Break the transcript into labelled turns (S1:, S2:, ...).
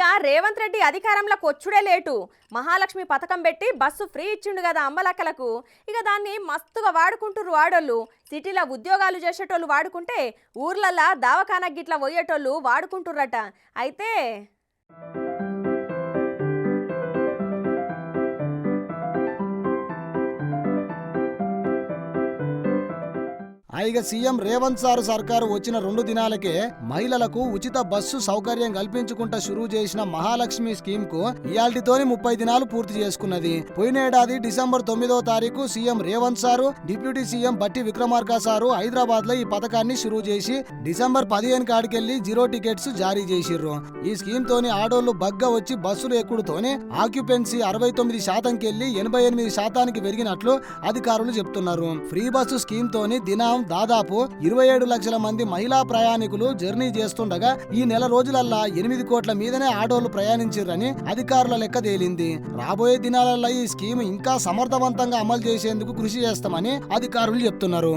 S1: ఇక రేవంత్ రెడ్డి అధికారంలోకి వచ్చుడే లేటు. మహాలక్ష్మి పథకం పెట్టి బస్సు ఫ్రీ ఇచ్చిండు కదా అమ్మలక్కలకు. ఇక దాన్ని మస్తుగా వాడుకుంటుర్రు వాడోళ్ళు. సిటీలో ఉద్యోగాలు చేసేటోళ్ళు వాడుకుంటే ఊర్లల్లా దవాఖానా గిట్ల పోయేటోళ్ళు వాడుకుంటుర్రట. అయితే
S2: ఇక సీఎం రేవంత్ సార్ సర్కారు వచ్చిన 2 దినాలకే మహిళలకు ఉచిత బస్సు సౌకర్యం కల్పించుకుంటా షురూ చేసిన మహాలక్ష్మి స్కీమ్ కు ఇయాల్టితోని 30 దినాలు పూర్తి చేసుకున్నది. పోయిన ఏడాది డిసెంబర్ 9వ తారీఖు CM Revanth sir deputy CM బట్టి విక్రమార్క సారు హైదరాబాద్ లో ఈ పథకాన్ని షురూ చేసి డిసెంబర్ 15 కాడికెళ్లి 0 టికెట్స్ జారీ చేసిర్రు. ఈ స్కీమ్ తోని ఆడోళ్లు బగ్గా వచ్చి బస్సులు ఎక్కుడుతోనే ఆక్యుపెన్సీ 69% కెళ్లి 88% పెరిగినట్లు అధికారులు చెప్తున్నారు. ఫ్రీ బస్సు స్కీమ్ తోని దినం దాదాపు 27 లక్షల మంది మహిళా ప్రయాణికులు జర్నీ చేస్తుండగా ఈ నెల రోజులల్లా 8 కోట్ల మీదనే ఆటోలు ప్రయాణించారని అధికారుల లెక్క తేలింది. రాబోయే దినాలలో ఈ స్కీమ్ ఇంకా సమర్థవంతంగా అమలు చేసేందుకు కృషి చేస్తామని అధికారులు చెప్తున్నారు.